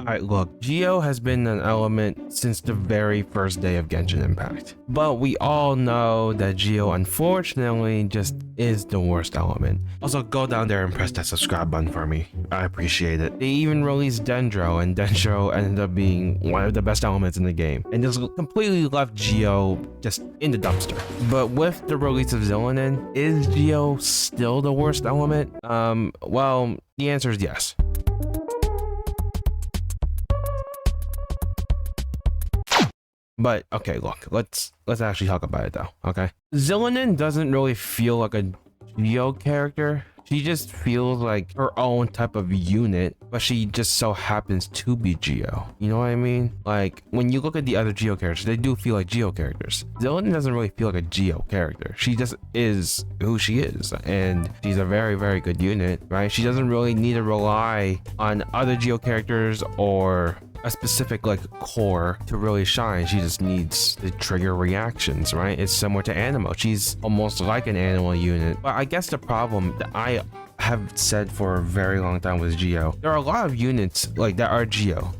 Alright, look, Geo has been an element since the very first day of Genshin Impact. But we all know that Geo unfortunately just is the worst element. Also, go down there and press that subscribe button for me. I appreciate it. They even released Dendro, and Dendro ended up being one of the best elements in the game. And just completely left Geo just in the dumpster. But with the release of Xilonen, is Geo still the worst element? Well, the answer is yes. But okay, look, let's actually talk about it though, okay? Xilonen doesn't really feel like a Geo character. She just feels like her own type of unit, but she just so happens to be Geo. You know what I mean? Like, when you look at the other Geo characters, they do feel like Geo characters. Xilonen doesn't really feel like a Geo character. She just is who she is, and she's a very, very good unit, right? She doesn't really need to rely on other Geo characters or a specific like core to really shine. She just needs to trigger reactions, right? It's similar to Animo. She's almost like an animal unit. But I guess the problem that I have said for a very long time with Geo, there are a lot of units like that are Geo,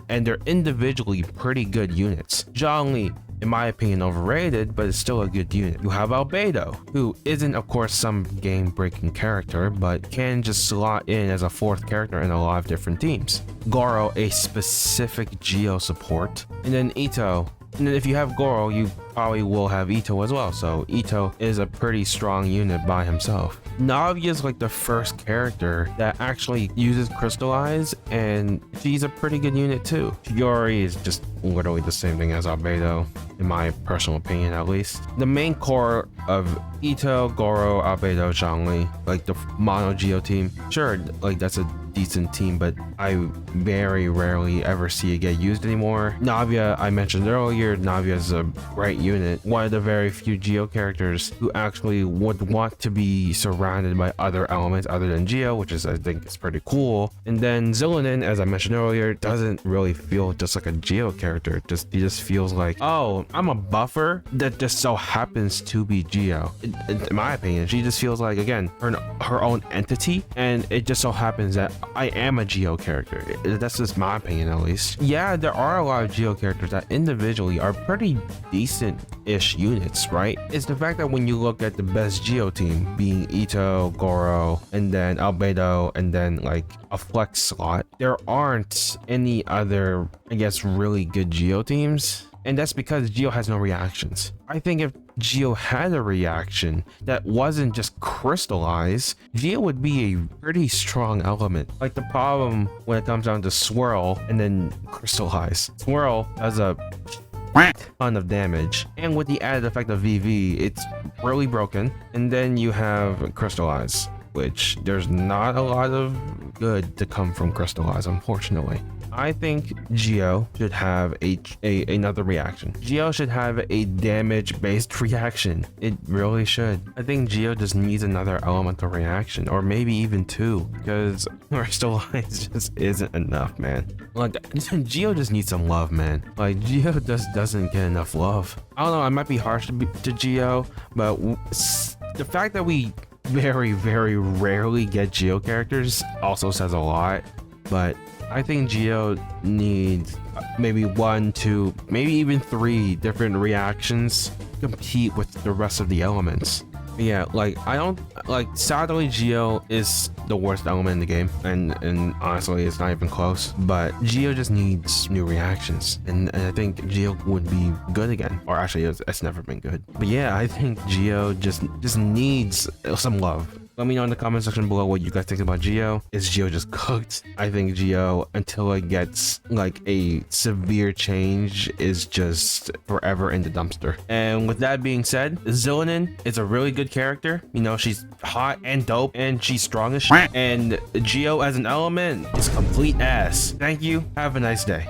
and they're individually pretty good units. Zhongli, in my opinion, overrated, but it's still a good unit. You have Albedo, who isn't of course some game-breaking character, but can just slot in as a fourth character in a lot of different teams. Goro, a specific Geo support, and then Ito. And then if you have Goro, you probably will have Ito as well, so Ito is a pretty strong unit by himself. Navi is like the first character that actually uses Crystallize, and she's a pretty good unit too. Yori is just literally the same thing as Albedo, in my personal opinion at least. The main core of Ito, Goro, Albedo, Zhongli, like the mono Geo team, sure, like that's a decent team, but I very rarely ever see it get used anymore. Navia, I mentioned earlier, Navia is a great unit. One of the very few Geo characters who actually would want to be surrounded by other elements other than Geo, which is, I think, is pretty cool. And then Xilonen, as I mentioned earlier, doesn't really feel just like a Geo character. He just feels like, oh, I'm a buffer that just so happens to be Geo. In my opinion, she just feels like, again, her own entity, and it just so happens that I am a Geo character. That's just my opinion, at least. Yeah, there are a lot of Geo characters that individually are pretty decent-ish units, right? It's the fact that when you look at the best Geo team, being Ito, Goro, and then Albedo, and then like a flex slot, there aren't any other, I guess, really good Geo teams. And that's because Geo has no reactions. I think if Geo had a reaction that wasn't just crystallized, Geo would be a pretty strong element. Like the problem when it comes down to Swirl and then crystallize. Swirl has a ton of damage, and with the added effect of VV, it's really broken. And then you have crystallize, which there's not a lot of good to come from crystallize, unfortunately. I think Geo should have another reaction. Geo should have a damage-based reaction. It really should. I think Geo just needs another elemental reaction, or maybe even two, because crystallize just isn't enough, man. Like, Geo just needs some love, man. Like, Geo just doesn't get enough love. I don't know, I might be harsh to Geo, but the fact that we very, very rarely get Geo characters also says a lot. But I think Geo needs maybe 1, 2, maybe even 3 different reactions to compete with the rest of the elements. Yeah, like sadly Geo is the worst element in the game, and honestly it's not even close, but Geo just needs new reactions, and I think Geo would be good again, or actually it's never been good. But yeah, I think Geo just needs some love. Let me know in the comment section below what you guys think about Geo. Is Geo just cooked? I think Geo, until it gets like a severe change, is just forever in the dumpster. And with that being said, Xilonen is a really good character. You know, she's hot and dope, and she's strong as shit. And Geo as an element is complete ass. Thank you. Have a nice day.